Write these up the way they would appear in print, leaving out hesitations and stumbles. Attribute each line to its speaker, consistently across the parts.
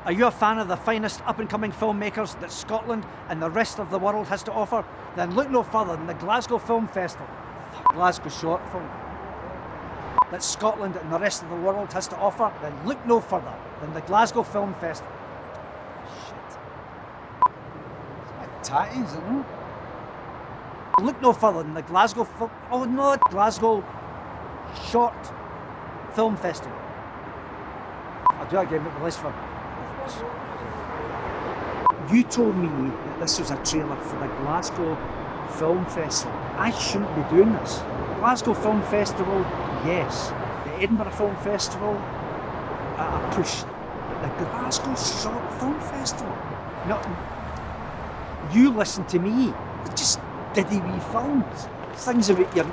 Speaker 1: Are you a fan of the finest up-and-coming filmmakers that Scotland and the rest of the world has to offer? Then look no further than the Glasgow Film Festival. Glasgow short film. That Scotland and the rest of the world has to offer? Then look no further than the Glasgow Film Festival. Shit. It's a bit tatty, is it not? Look no further than the Glasgow Glasgow Short Film Festival. I'll do that again, but the list for. You told me that this was a trailer for the Glasgow Film Festival. I shouldn't be doing this. Glasgow Film Festival, yes. The Edinburgh Film Festival, I push. But the Glasgow Short Film Festival, no. You listen to me. It's just diddy wee films. Things about your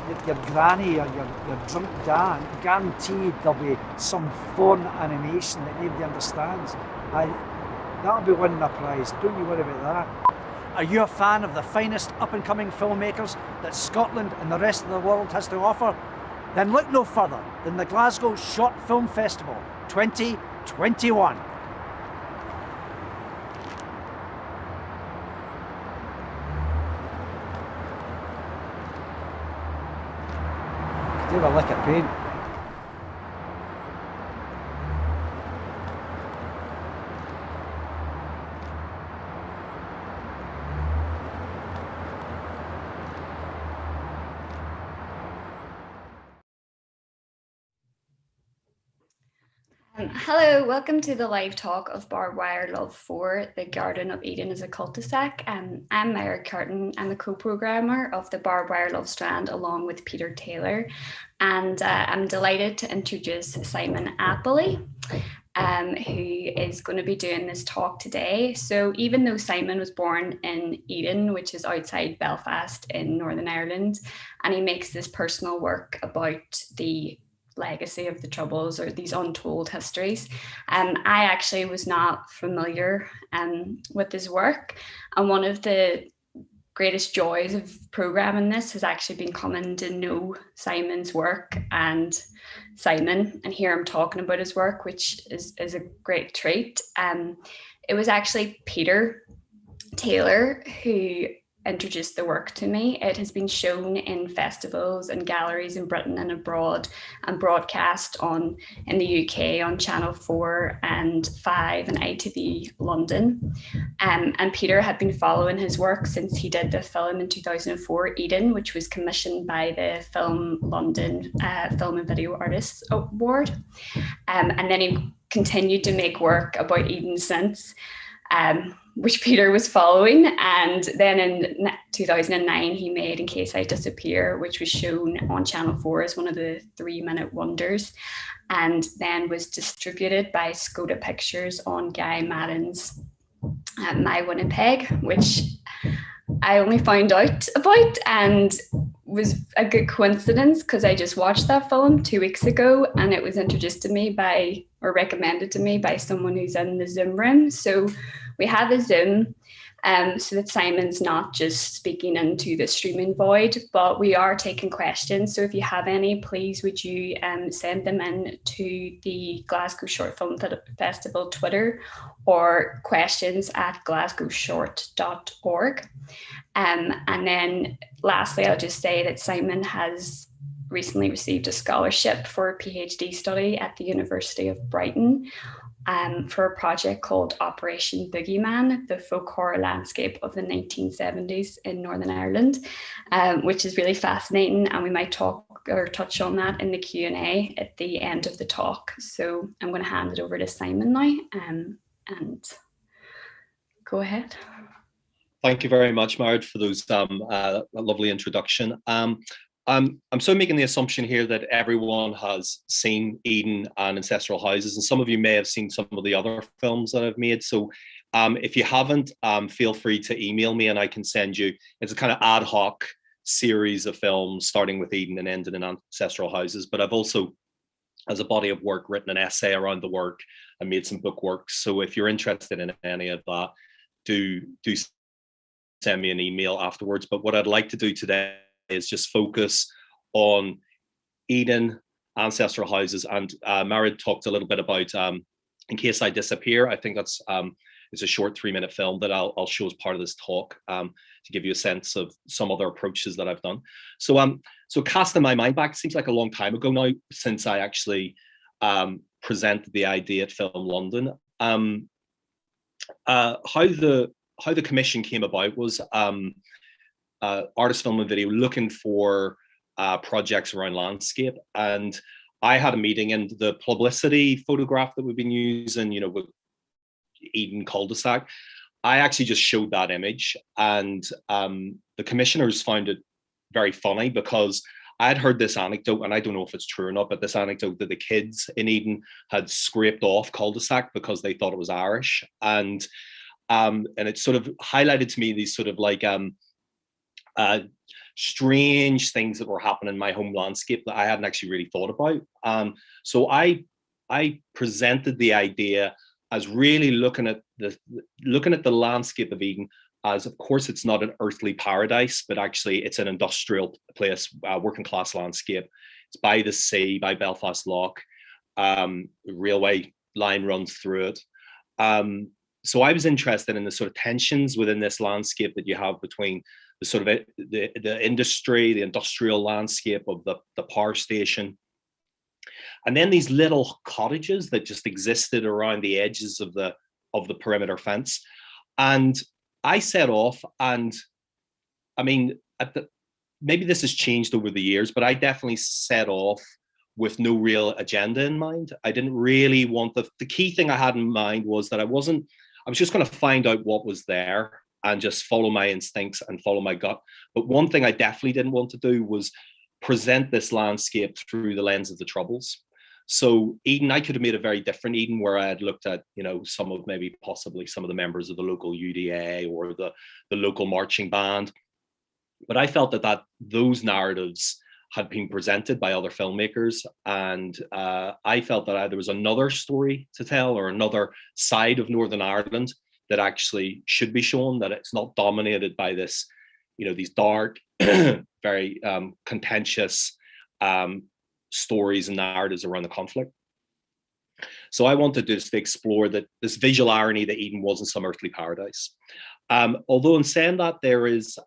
Speaker 1: granny or your drunk dad. Guaranteed there'll be some foreign animation that nobody understands. That'll be winning a prize, don't you worry about that. Are you a fan of the finest up-and-coming filmmakers that Scotland and the rest of the world has to offer? Then look no further than the Glasgow Short Film Festival 2021. Could do a lick of paint.
Speaker 2: Hello, welcome to the live talk of Barbed Wire Love 4, The Garden of Eden is a Cul-de-sac. I'm Myra Curtin. I'm a co-programmer of the Barbed Wire Love strand along with Peter Taylor. And I'm delighted to introduce Simon Aeppli, who is going to be doing this talk today. So even though Simon was born in Eden, which is outside Belfast in Northern Ireland, and he makes this personal work about the legacy of the Troubles or these untold histories. I actually was not familiar with his work, and one of the greatest joys of programming this has actually been coming to know Simon's work and Simon and hear him talking about his work, which is a great treat. It was actually Peter Taylor who introduced the work to me. It has been shown in festivals and galleries in Britain and abroad and broadcast in the UK on Channel 4 and 5 and ITV London. And Peter had been following his work since he did the film in 2004, Eden, which was commissioned by the Film London Film and Video Artists Award. And then he continued to make work about Eden since. Which Peter was following. And then in 2009, he made In Case I Disappear, which was shown on Channel 4 as one of the 3-minute wonders, and then was distributed by Skoda Pictures on Guy Madden's My Winnipeg, which I only found out about and was a good coincidence because I just watched that film 2 weeks ago and it was introduced to me recommended to me by someone who's in the Zoom room. So we have a Zoom so that Simon's not just speaking into the streaming void, but we are taking questions. So if you have any, please would you send them in to the Glasgow Short Film Festival Twitter or questions@glasgowshort.org. And then lastly, I'll just say that Simon has recently received a scholarship for a PhD study at the University of Brighton for a project called Operation Boogeyman, the folk horror landscape of the 1970s in Northern Ireland, which is really fascinating. And we might talk or touch on that in the Q&A at the end of the talk. So I'm going to hand it over to Simon now and go ahead.
Speaker 3: Thank you very much, Marad, for those lovely introduction. I'm sort of making the assumption here that everyone has seen Eden and Ancestral Houses, and some of you may have seen some of the other films that I've made. So if you haven't, feel free to email me and I can send you, it's a kind of ad hoc series of films starting with Eden and ending in Ancestral Houses. But I've also, as a body of work, written an essay around the work and made some book works. So if you're interested in any of that, do send me an email afterwards. But what I'd like to do today is just focus on Eden, Ancestral Houses, and Marid talked a little bit about In Case I Disappear. I think that's it's a short 3-minute film that I'll show as part of this talk, to give you a sense of some other approaches that I've done. So casting my mind back, it seems like a long time ago now since I actually presented the idea at Film London. How the commission came about was Artist Film and Video looking for projects around landscape, and I had a meeting, and the publicity photograph that we've been using, with Eden cul-de-sac, I actually just showed that image, and the commissioners found it very funny because I had heard this anecdote, and I don't know if it's true or not, but this anecdote that the kids in Eden had scraped off cul-de-sac because they thought it was Irish, and it sort of highlighted to me these sort of like strange things that were happening in my home landscape that I hadn't actually really thought about. So I presented the idea as really looking at the landscape of Eden as, of course, it's not an earthly paradise, but actually it's an industrial place, working class landscape. It's by the sea, by Belfast Lough. The railway line runs through it. So I was interested in the sort of tensions within this landscape that you have between the sort of the industry, the industrial landscape of the power station, and then these little cottages that just existed around the edges of the perimeter fence. And I set off, and I mean, maybe this has changed over the years, but I definitely set off with no real agenda in mind. I didn't really want the key thing I had in mind was that I was just going to find out what was there and just follow my instincts and follow my gut. But one thing I definitely didn't want to do was present this landscape through the lens of the Troubles. So Eden, I could have made a very different Eden where I had looked at, possibly some of the members of the local UDA or the local marching band. But I felt that those narratives had been presented by other filmmakers, and I felt that there was another story to tell, or another side of Northern Ireland that actually should be shown, that it's not dominated by this, these dark, very contentious stories and narratives around the conflict. So I wanted to just explore this visual irony that Eden wasn't some earthly paradise. Although in saying that, there is,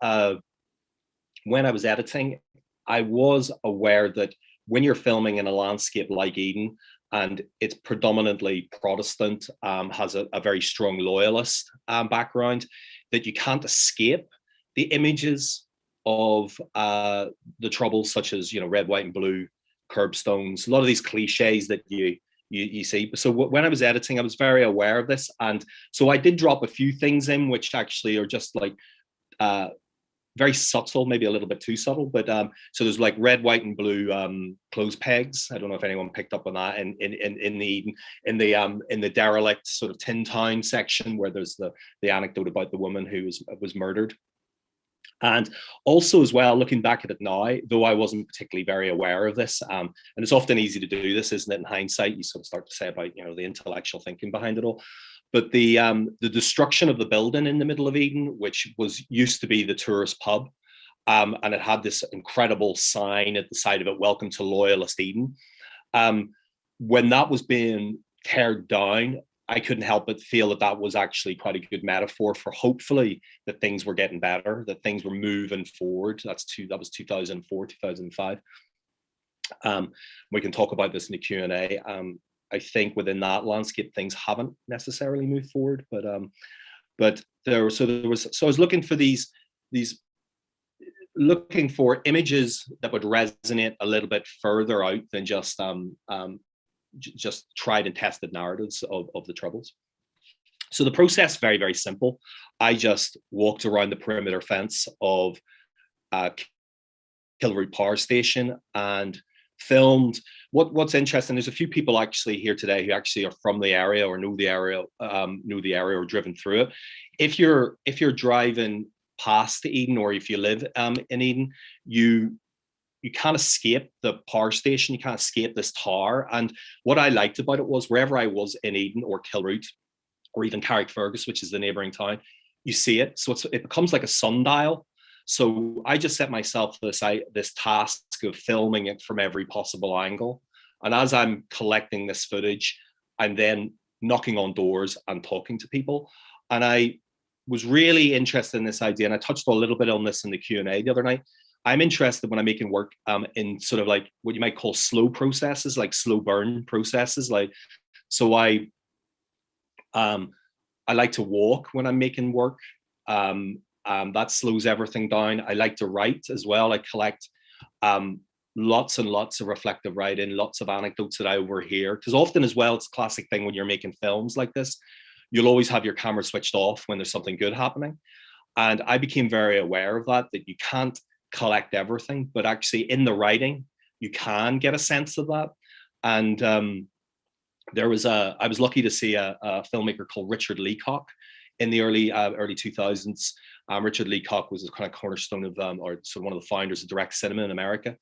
Speaker 3: when I was editing, I was aware that when you're filming in a landscape like Eden, and it's predominantly Protestant, has a very strong loyalist background, that you can't escape the images of the Troubles, such as red, white, and blue, curbstones, a lot of these cliches that you see. So when I was editing, I was very aware of this, and so I did drop a few things in which actually are just like very subtle, maybe a little bit too subtle, but so there's like red, white, and blue clothes pegs. I don't know if anyone picked up on that in the derelict sort of Tin Town section, where there's the anecdote about the woman who was murdered. And also as well, looking back at it now, though I wasn't particularly very aware of this, and it's often easy to do this, isn't it? In hindsight, you sort of start to say about the intellectual thinking behind it all. But the destruction of the building in the middle of Eden, which used to be the tourist pub, and it had this incredible sign at the side of it, "Welcome to Loyalist Eden." When that was being teared down, I couldn't help but feel that was actually quite a good metaphor for hopefully that things were getting better, that things were moving forward. That was 2004, 2005. We can talk about this in the Q&A. I think within that landscape, things haven't necessarily moved forward, but I was looking for looking for images that would resonate a little bit further out than just tried and tested narratives of the Troubles. So the process, very, very simple. I just walked around the perimeter fence of Kilroot Power Station and filmed. What's interesting, there's a few people actually here today who actually are from the area or know the area or driven through it. If you're driving past Eden, or if you live in Eden, you can't escape the power station. You can't escape this tower. And what I liked about it was wherever I was in Eden or Kilroot or even Carrickfergus, which is the neighboring town, you see it. So it becomes like a sundial. So I just set myself this task of filming it from every possible angle. And as I'm collecting this footage, I'm then knocking on doors and talking to people. And I was really interested in this idea, and I touched a little bit on this in the Q&A the other night. I'm interested when I'm making work in sort of like what you might call slow processes, like slow burn processes. Like, so I like to walk when I'm making work. That slows everything down. I like to write as well. I collect lots and lots of reflective writing, lots of anecdotes that I overhear. Because often as well, it's a classic thing when you're making films like this, you'll always have your camera switched off when there's something good happening. And I became very aware of that you can't collect everything, but actually in the writing, you can get a sense of that. And I was lucky to see a filmmaker called Richard Leacock in the early 2000s. Richard Leacock was a kind of cornerstone of, or sort of one of the founders of direct cinema in America.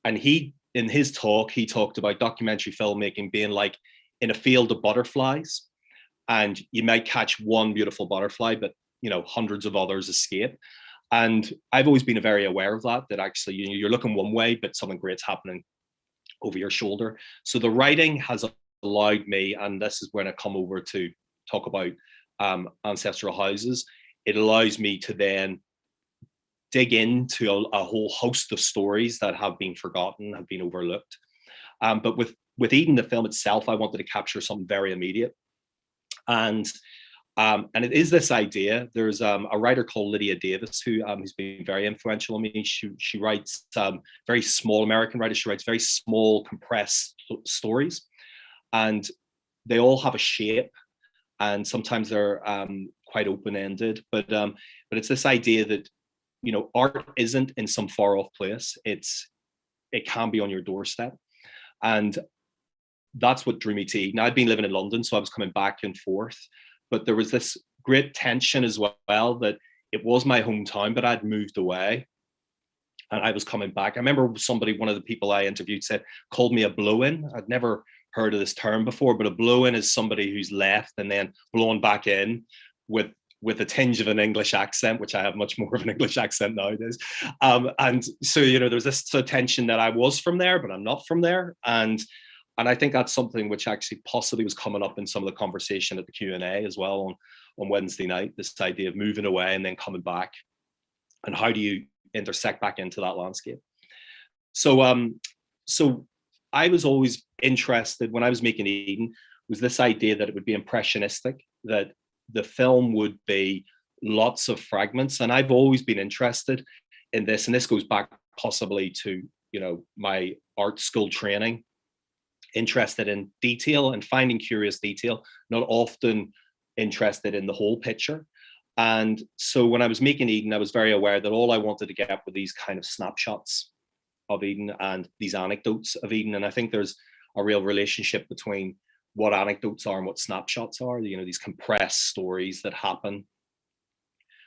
Speaker 3: And in his talk, he talked about documentary filmmaking being like in a field of butterflies. And you might catch one beautiful butterfly, but hundreds of others escape. And I've always been very aware of that actually, you're looking one way, but something great's happening over your shoulder. So the writing has allowed me, and this is when I come over to talk about ancestral houses, it allows me to then dig into a whole host of stories that have been forgotten, have been overlooked. But with Eden, the film itself, I wanted to capture something very immediate. And it is this idea. There's a writer called Lydia Davis who's been very influential on me. She writes very small, American writer. She writes very small, compressed stories, and they all have a shape, and sometimes they're quite open-ended. But it's this idea that art isn't in some far-off place. It can be on your doorstep, and that's what drew me to Eden. I'd been living in London, so I was coming back and forth. But there was this great tension as well, that it was my hometown, but I'd moved away and I was coming back. I remember one of the people I interviewed called me a blow-in. I'd never heard of this term before, but a blow-in is somebody who's left and then blown back in with a tinge of an English accent, which I have much more of an English accent nowadays. And so, there was this sort of tension that I was from there, but I'm not from there. And I think that's something which actually possibly was coming up in some of the conversation at the Q&A as well on Wednesday night, this idea of moving away and then coming back, and how do you intersect back into that landscape. So I was always interested, when I was making Eden, was this idea that it would be impressionistic, that the film would be lots of fragments. And I've always been interested in this, and this goes back possibly to my art school training, interested in detail and finding curious detail, not often interested in the whole picture. And so when I was making Eden, I was very aware that all I wanted to get were these kind of snapshots of Eden and these anecdotes of Eden. And I think there's a real relationship between what anecdotes are and what snapshots are, these compressed stories that happen.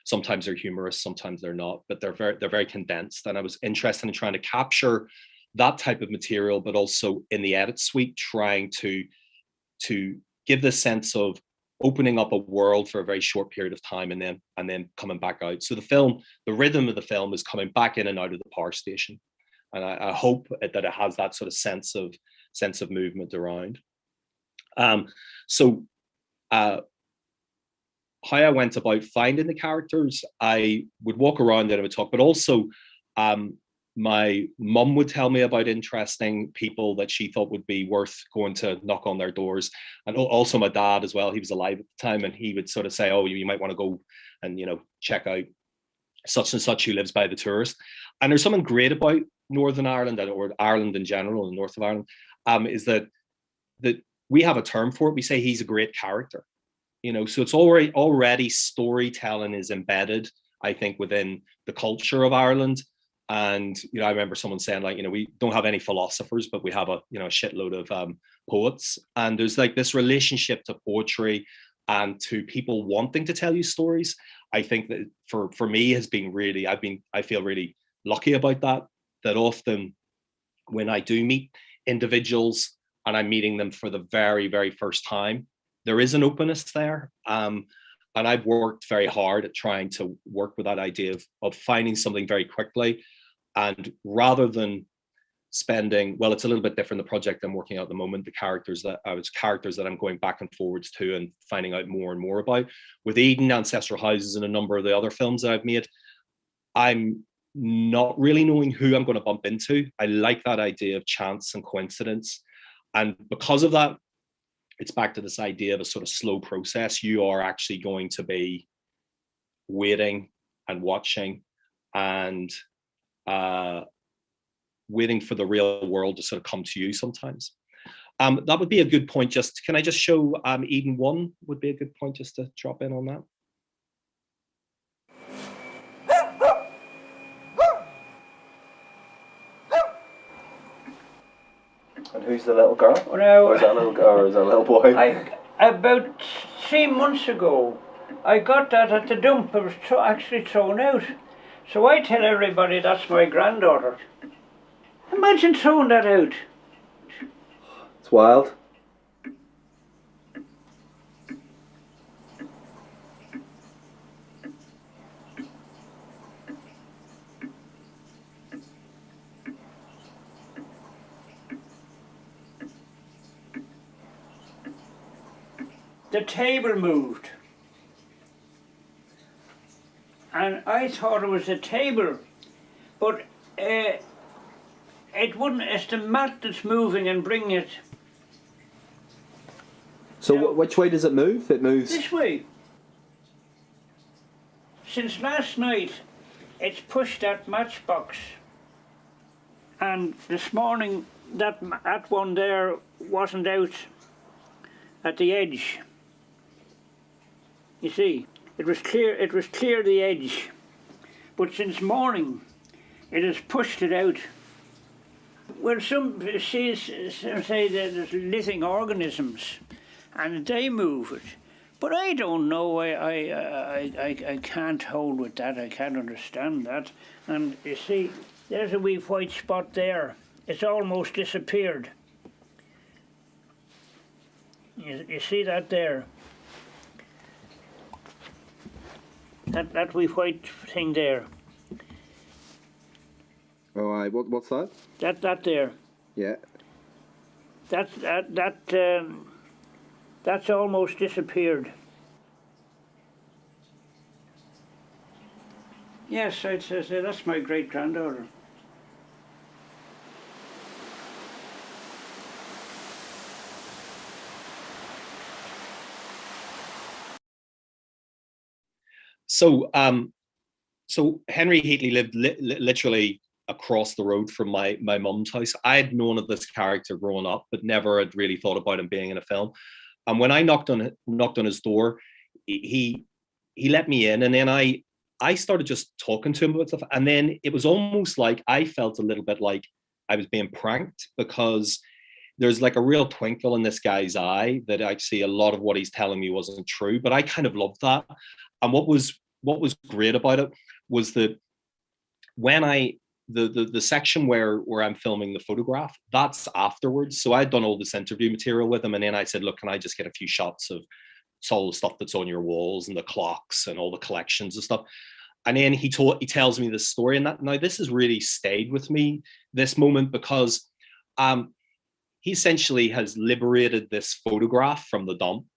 Speaker 3: Sometimes they're humorous, sometimes they're not, but they're very condensed. And I was interested in trying to capture that type of material, but also in the edit suite, trying to give the sense of opening up a world for a very short period of time and then coming back out. So the rhythm of the film is coming back in and out of the power station. And I hope that it has that sort of sense of movement around. So how I went about finding the characters, I would walk around and I would talk, but also my mum would tell me about interesting people that she thought would be worth going to knock on their doors. And also my dad as well, he was alive at the time, and he would sort of say, oh, you might want to go and, check out such and such who lives by the tourist. And there's something great about Northern Ireland, or Ireland in general, and north of Ireland, is that we have a term for it. We say he's a great character, so it's already storytelling is embedded, I think, within the culture of Ireland. And I remember someone saying, like, we don't have any philosophers, but we have a shitload of poets. And there's like this relationship to poetry and to people wanting to tell you stories. I think that for me has been really, I feel really lucky about that often when I do meet individuals and I'm meeting them for the very, very first time, there is an openness there. And I've worked very hard at trying to work with that idea of finding something very quickly. And rather than spending, well, it's a little bit different, the project I'm working on at the moment, the characters that I'm going back and forwards to and finding out more and more about. With Eden, Ancestral Houses, and a number of the other films that I've made, I'm not really knowing who I'm going to bump into. I like that idea of chance and coincidence. And because of that, it's back to this idea of a sort of slow process. You are actually going to be waiting and watching and waiting for the real world to sort of come to you sometimes. That would be a good point. Can I just show Eden 1 would be a good point just to drop in on that. And who's the little girl?
Speaker 4: Well,
Speaker 3: or is that a little girl, or is that a little boy?
Speaker 4: About 3 months ago, I got that at the dump. It was actually thrown out. So I tell everybody that's my granddaughter. Imagine throwing that out.
Speaker 3: It's wild.
Speaker 4: The table moved. And I thought it was the table, but it wouldn't, it's the mat that's moving and bringing it.
Speaker 5: So which way does it move? It moves
Speaker 4: this way. Since last night, it's pushed that matchbox. And this morning, that one there wasn't out at the edge. You see, it was clear the edge. But since morning, it has pushed it out. Well, some say that there's living organisms, and they move it. But I don't know. I can't hold with that. I can't understand that. And you see, there's a wee white spot there. It's almost disappeared. You see that there? That wee white thing there.
Speaker 5: Oh, aye. What's that?
Speaker 4: That there.
Speaker 5: Yeah.
Speaker 4: That's almost disappeared. Yes, I'd say that's my great granddaughter.
Speaker 3: So, Henry Heatley lived literally across the road from my mum's house. I had known of this character growing up, but never had really thought about him being in a film. And when I knocked on his door, he let me in, and then I started just talking to him about stuff. And then it was almost like I felt a little bit like I was being pranked, because there's like a real twinkle in this guy's eye that actually a lot of what he's telling me wasn't true. But I kind of loved that. And what was great about it was that when the section where I'm filming the photograph, that's afterwards. So I'd done all this interview material with him, and then I said, look, can I just get a few shots of all the stuff that's on your walls and the clocks and all the collections and stuff. And then he tells me this story, and now this has really stayed with me, this moment, because he essentially has liberated this photograph from the dump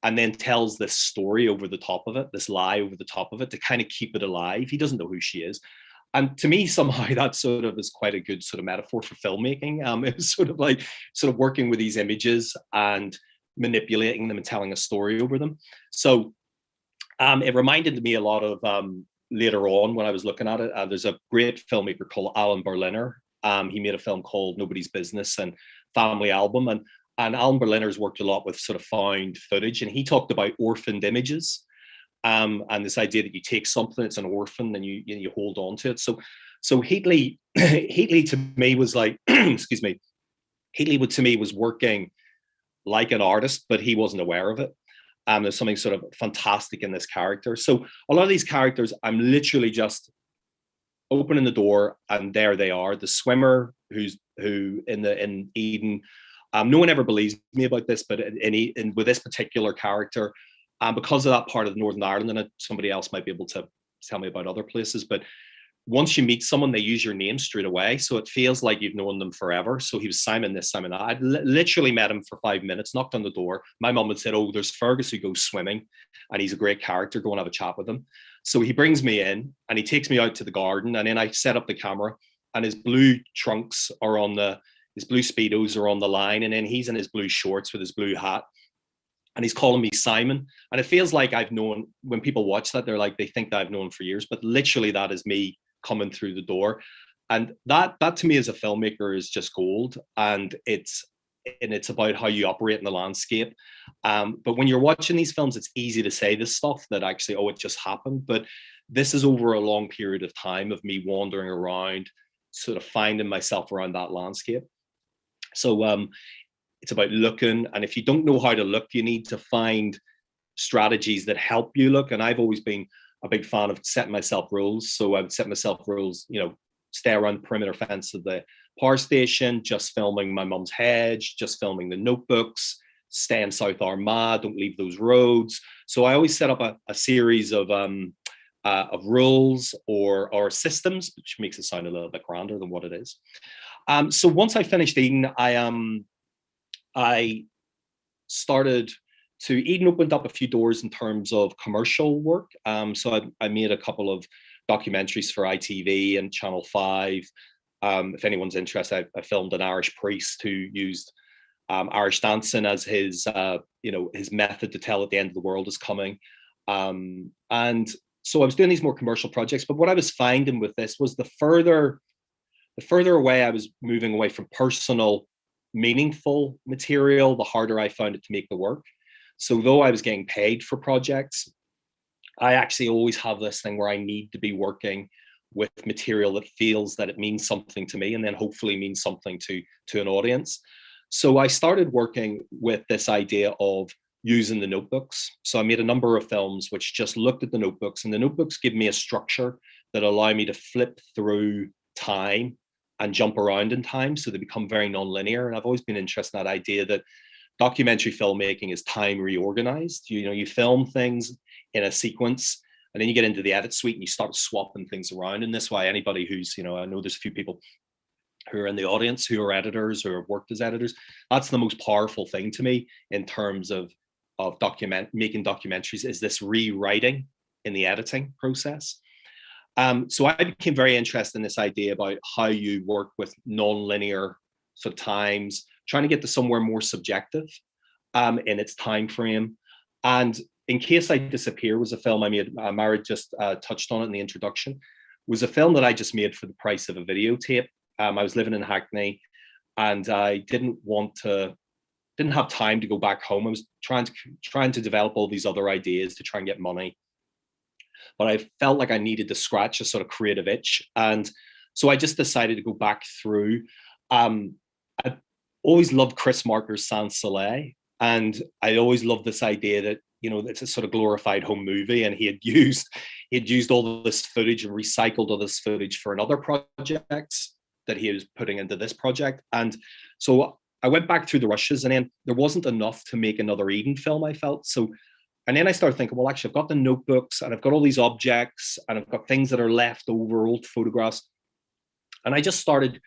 Speaker 3: and then tells this story over the top of it, this lie over the top of it, to kind of keep it alive. He doesn't know who she is. And to me, somehow that sort of is quite a good sort of metaphor for filmmaking. It was sort of working with these images and manipulating them and telling a story over them. So it reminded me a lot of later on when I was looking at it. There's a great filmmaker called Alan Berliner. He made a film called Nobody's Business and Family Album. And Alan Berliner's worked a lot with sort of found footage, and he talked about orphaned images. And this idea that you take something that's an orphan and you hold on to it. So Heatley to me was like, excuse me, Heatley to me was working like an artist, but he wasn't aware of it. There's something sort of fantastic in this character. So a lot of these characters, I'm literally just opening the door and there they are. The swimmer who in Eden, no one ever believes me about this, but with this particular character, because of that part of Northern Ireland, and somebody else might be able to tell me about other places, but once you meet someone, they use your name straight away. So it feels like you've known them forever. So he was Simon this, Simon that. I'd literally met him for 5 minutes, knocked on the door. My mum had said, oh, there's Fergus who goes swimming and he's a great character. Go and have a chat with him. So he brings me in and he takes me out to the garden, and then I set up the camera, and his blue trunks are on his blue Speedos are on the line. And then he's in his blue shorts with his blue hat. And he's calling me Simon. And it feels like I've known, when people watch that, they're like, they think that I've known for years, but literally that is me coming through the door. And that to me as a filmmaker is just gold. And it's about how you operate in the landscape. But when you're watching these films, it's easy to say this stuff that actually, oh, it just happened. But this is over a long period of time of me wandering around, sort of finding myself around that landscape. So it's about looking. And if you don't know how to look, you need to find strategies that help you look. And I've always been a big fan of setting myself rules. So I would set myself rules, stay around the perimeter fence of the power station, just filming my mum's hedge, just filming the notebooks, stay in South Armagh, don't leave those roads. So I always set up a series of rules or systems, which makes it sound a little bit grander than what it is. So once I finished Eden, I started Eden opened up a few doors in terms of commercial work. So I made a couple of documentaries for ITV and Channel 5. If anyone's interested, I filmed an Irish priest who used Irish dancing as his method to tell that the end of the world is coming. And so I was doing these more commercial projects. But what I was finding with this was the further away I was moving away from personal, meaningful material, the harder I found it to make the work. So though I was getting paid for projects, I actually always have this thing where I need to be working with material that feels that it means something to me, and then hopefully means something to an audience. So I started working with this idea of using the notebooks. So I made a number of films which just looked at the notebooks, and the notebooks give me a structure that allow me to flip through time and jump around in time, so they become very non-linear. And I've always been interested in that idea that documentary filmmaking is time reorganized. You film things in a sequence, and then you get into the edit suite and you start swapping things around. And this way, anybody who's, I know there's a few people who are in the audience who are editors or have worked as editors. That's the most powerful thing to me in terms of making documentaries, is this rewriting in the editing process. So I became very interested in this idea about how you work with non-linear sort of times, trying to get to somewhere more subjective in its time frame. And In Case I Disappear was a film I made. Mara just touched on it in the introduction. Was a film that I just made for the price of a videotape. I was living in Hackney, and I didn't have time to go back home. I was trying to develop all these other ideas to try and get money, but I felt like I needed to scratch a sort of creative itch, and so I just decided to go back through. I always loved Chris Marker's Sans Soleil, and I always loved this idea that it's a sort of glorified home movie, and he had used all this footage and recycled all this footage for another projects that he was putting into this project. And so I went back through the rushes, and then there wasn't enough to make another Eden film, I felt. And then I started thinking, well, actually, I've got the notebooks, and I've got all these objects, and I've got things that are left over, old photographs. And I just started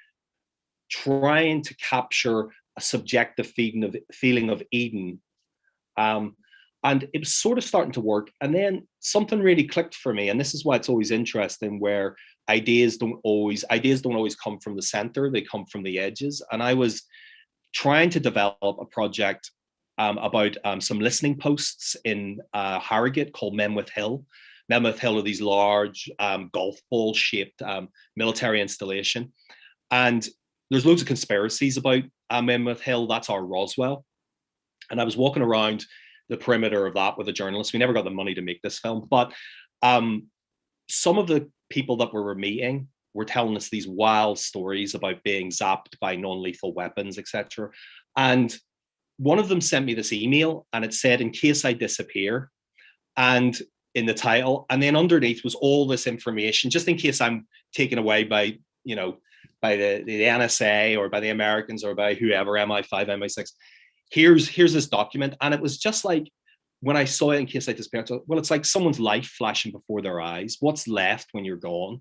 Speaker 3: trying to capture a subjective feeling of Eden. And it was sort of starting to work. And then something really clicked for me. And this is why it's always interesting, where ideas don't always come from the center, they come from the edges. And I was trying to develop a project about some listening posts in Harrogate called Menwith Hill. Menwith Hill are these large golf ball shaped military installation. And there's loads of conspiracies about Menwith Hill. That's our Roswell. And I was walking around the perimeter of that with a journalist. We never got the money to make this film, but some of the people that we were meeting were telling us these wild stories about being zapped by non-lethal weapons, etc. And one of them sent me this email, and it said, "In case I disappear," and in the title, and then underneath was all this information, just in case I'm taken away by the NSA or by the Americans or by whoever, MI5, MI6. Here's this document. And it was just like, when I saw it, In Case I Disappear, I thought, well, it's like someone's life flashing before their eyes. What's left when you're gone?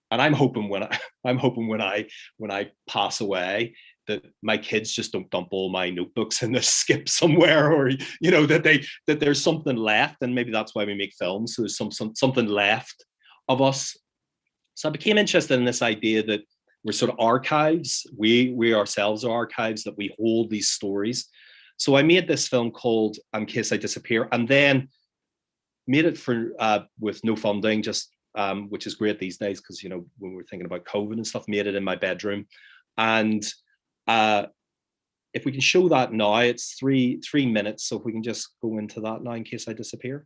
Speaker 3: And I'm hoping when I pass away, that my kids just don't dump all my notebooks in the skip somewhere, or that there's something left, and maybe that's why we make films. So there's something left of us. So I became interested in this idea that we're sort of archives. We ourselves are archives, that we hold these stories. So I made this film called In Case I Disappear, and then made it for with no funding, just which is great these days, because when we're thinking about COVID and stuff, made it in my bedroom. And if we can show that now, it's three minutes. So if we can just go into that now, In Case I Disappear.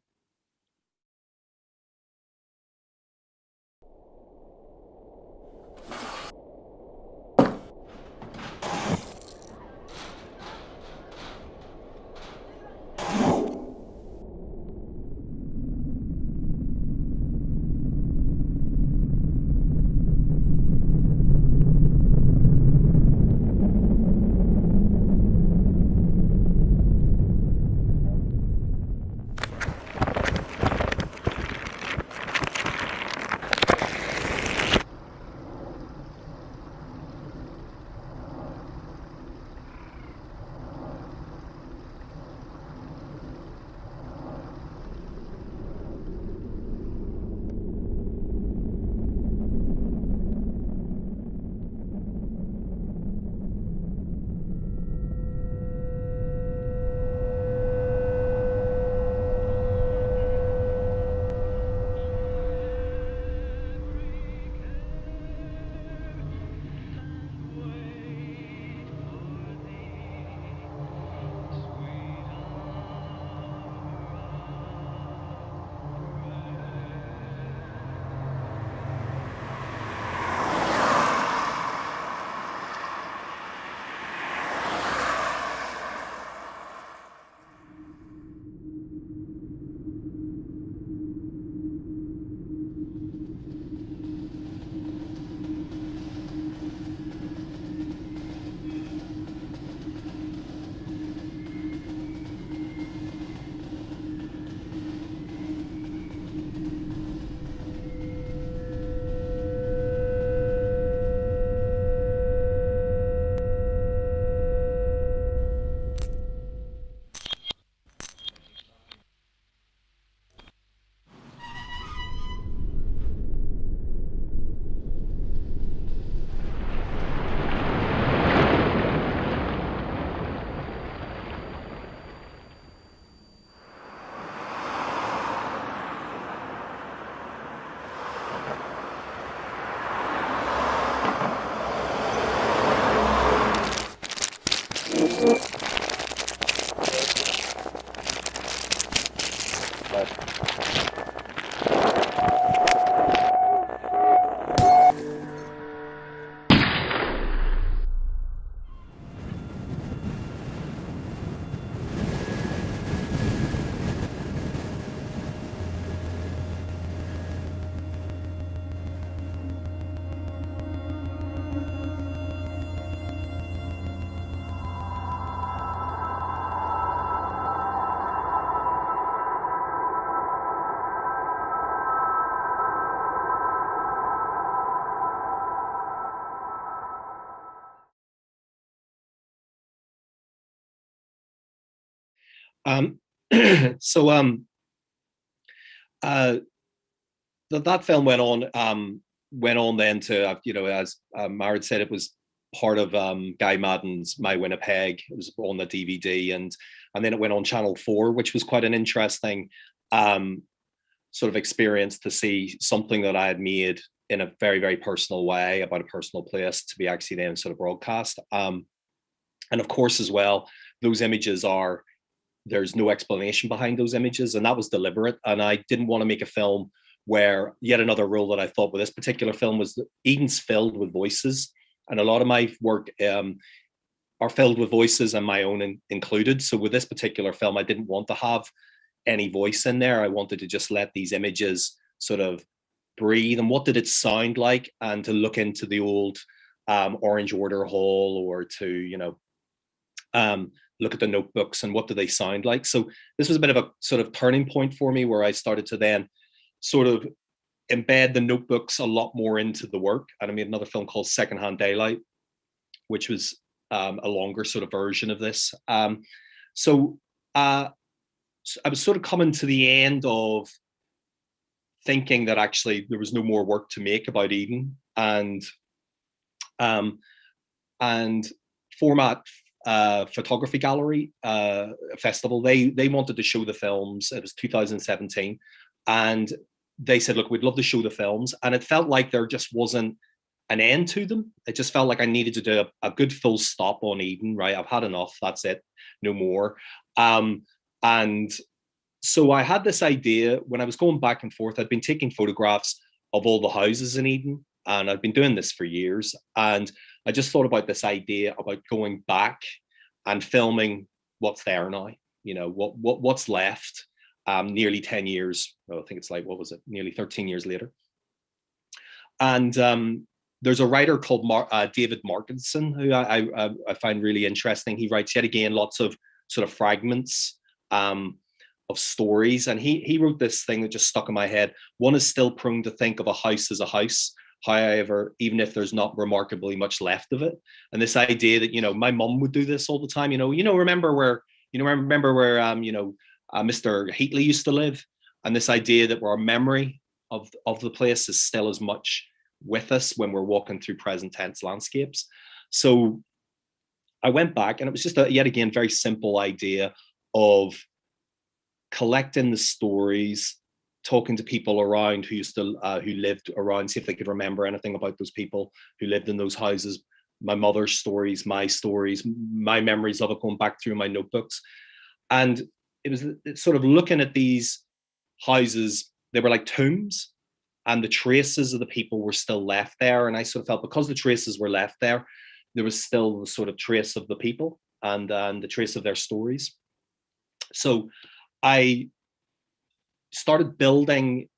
Speaker 3: Um, so that film went on then to as Mard said, it was part of Guy Madden's My Winnipeg. It was on the DVD, and then it went on Channel 4, which was quite an interesting sort of experience to see something that I had made in a very, very personal way about a personal place to be actually then sort of broadcast. And of course, as well, those images there's no explanation behind those images, and that was deliberate. And I didn't want to make a film where, yet another rule that I thought with this particular film was that Eden's filled with voices, and a lot of my work are filled with voices, and my own included. So with this particular film, I didn't want to have any voice in there. I wanted to just let these images sort of breathe, and what did it sound like, and to look into the old Orange Order Hall, or to look at the notebooks and what do they sound like. So this was a bit of a sort of turning point for me, where I started to then sort of embed the notebooks a lot more into the work. And I made another film called Secondhand Daylight, which was a longer sort of version of this. So I was sort of coming to the end of thinking that actually there was no more work to make about Eden, and Format Photography Gallery Festival, they wanted to show the films. It was 2017, and they said, look, we'd love to show the films. And it felt like there just wasn't an end to them. It just felt like I needed to do a good full stop on Eden, right? I've had enough, that's it, no more. And so I had this idea when I was going back and forth. I'd been taking photographs of all the houses in Eden, and I've been doing this for years. And I just thought about this idea about going back and filming what's there now, you know, what's left nearly 10 years. Well, I think it's like, what was it? Nearly 13 years later. And there's a writer called David Markinson, who I find really interesting. He writes, yet again, lots of sort of fragments of stories. And he wrote this thing that just stuck in my head. One is still prone to think of a house as a house, however, even if there's not remarkably much left of it. And this idea that, you know, my mum would do this all the time, remember where Mr. Heatley used to live, and this idea that our memory of the place is still as much with us when we're walking through present tense landscapes. So I went back, and it was just yet again, very simple idea of collecting the stories, talking to people around who lived around, see if they could remember anything about those people who lived in those houses, my mother's stories, my memories of it, going back through my notebooks. And it was sort of looking at these houses. They were like tombs, and the traces of the people were still left there. And I sort of felt, because the traces were left there, there was still the sort of trace of the people and the trace of their stories. So I started building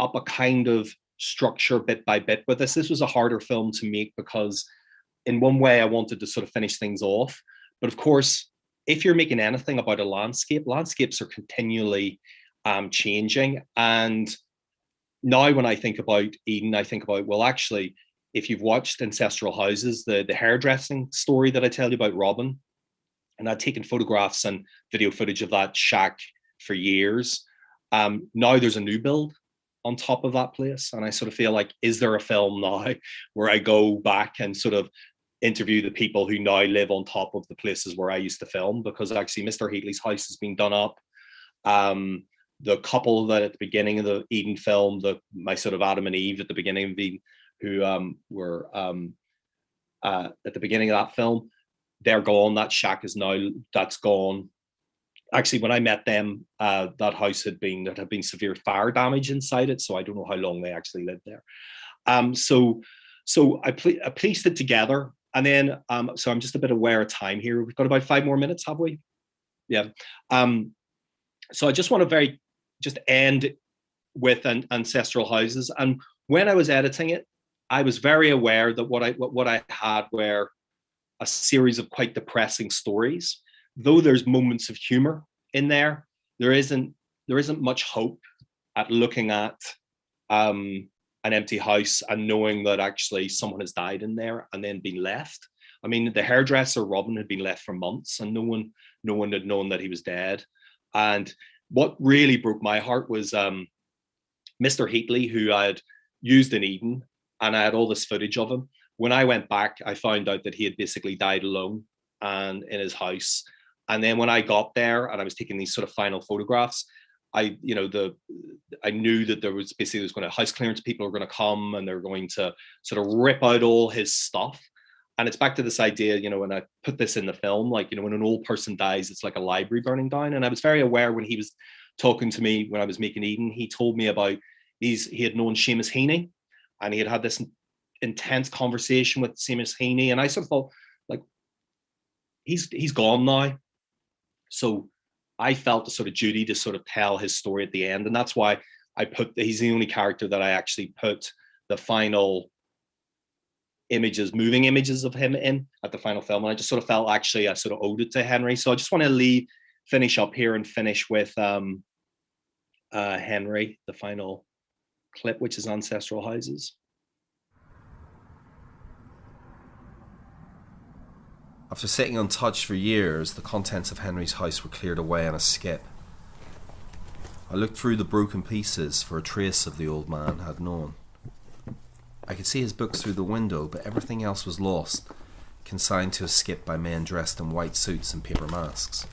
Speaker 3: up a kind of structure bit by bit with this. This was a harder film to make because in one way I wanted to sort of finish things off. But of course, if you're making anything about a landscape, landscapes are continually changing. And now when I think about Eden, I think about, well, actually, if you've watched Ancestral Houses, the hairdressing story that I tell you about Robin, and I'd taken photographs and video footage of that shack for years. Now there's a new build on top of that place. And I sort of feel like, is there a film now where I go back and sort of interview the people who now live on top of the places where I used to film? Because actually Mr. Heatley's house has been done up. The couple that at the beginning of the Eden film, my sort of Adam and Eve at the beginning of Eden, who were at the beginning of that film, they're gone. That shack that's gone. Actually, when I met them, that house had been severe fire damage inside it, so I don't know how long they actually lived there. So I pieced it together, and then so I'm just a bit aware of time here. We've got about 5 more minutes, have we? Yeah. So I just want to just end with Ancestral Houses. And when I was editing it, I was very aware that what I had were a series of quite depressing stories. Though there's moments of humor in there, there isn't much hope at looking at an empty house and knowing that actually someone has died in there and then been left. I mean, the hairdresser Robin had been left for months, and no one had known that he was dead. And what really broke my heart was Mr. Heatley, who I had used in Eden, and I had all this footage of him. When I went back, I found out that he had basically died alone and in his house. And then when I got there and I was taking these sort of final photographs, I knew that there's going to house clearance people are going to come, and they're going to sort of rip out all his stuff. And it's back to this idea, when I put this in the film, like, when an old person dies, it's like a library burning down. And I was very aware when he was talking to me when I was making Eden, he told me about he had known Seamus Heaney, and he had this intense conversation with Seamus Heaney. And I sort of thought, like, he's gone now. So I felt a sort of duty to sort of tell his story at the end. And that's why he's the only character that I actually put the final moving images of him in at the final film. And I just sort of felt actually I sort of owed it to Henry. So I just want to finish up here and finish with Henry, the final clip, which is Ancestral Houses.
Speaker 6: After sitting untouched for years, the contents of Henry's house were cleared away on a skip. I looked through the broken pieces for a trace of the old man had known. I could see his books through the window, but everything else was lost, consigned to a skip by men dressed in white suits and paper masks.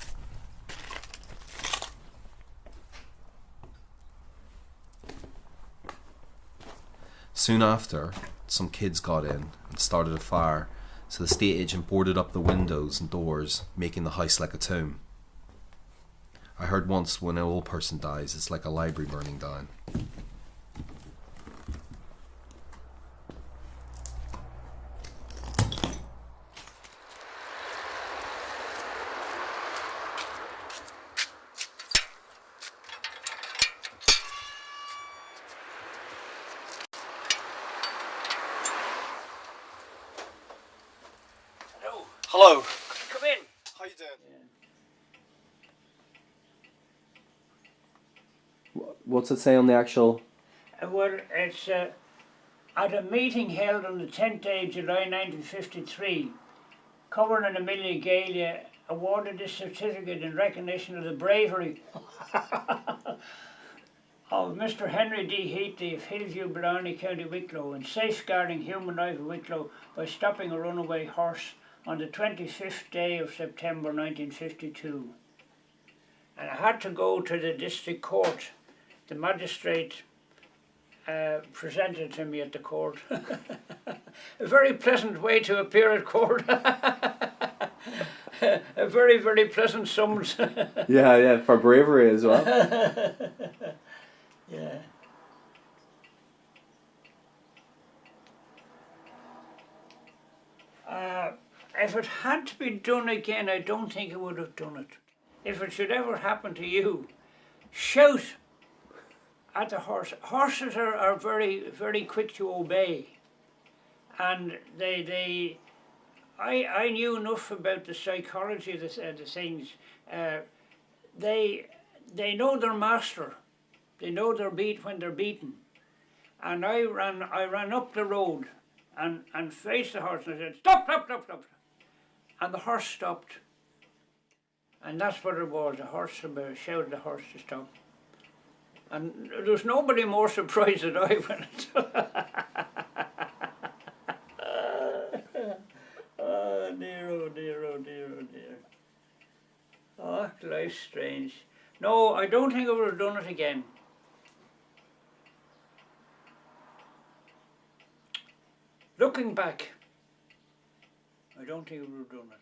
Speaker 6: Soon after, some kids got in and started a fire, so the estate agent boarded up the windows and doors, making the house like a tomb. I heard once, when an old person dies, it's like a library burning down.
Speaker 7: Hello.
Speaker 4: Come in.
Speaker 7: How you doing?
Speaker 5: What's it say on the actual?
Speaker 4: Well, it's at a meeting held on the 10th day of July 1953, Covered and Amelia Galia awarded this certificate in recognition of the bravery of Mr. Henry D. Heatley of Hillview, Blarney, County Wicklow, in safeguarding human life in Wicklow by stopping a runaway horse on the 25th day of September 1952. And I had to go to the district court. The magistrate presented to me at the court. A very pleasant way to appear at court. A very, very pleasant summons.
Speaker 5: Yeah, for bravery as well.
Speaker 4: Yeah. If it had to be done again, I don't think I would have done it. If it should ever happen to you, shout at the horse. Horses are very, very quick to obey. And I knew enough about the psychology of the things. They know their master. They know their beat when they're beaten. And I ran up the road and faced the horse and I said, stop, stop, stop, stop. And the horse stopped. And that's what it was. The horse shouted the horse to stop. And there was nobody more surprised than I when it. Oh dear, oh dear, oh dear, oh dear. Oh, life's strange. No, I don't think I would have done it again. Looking back, I don't think I would have done it.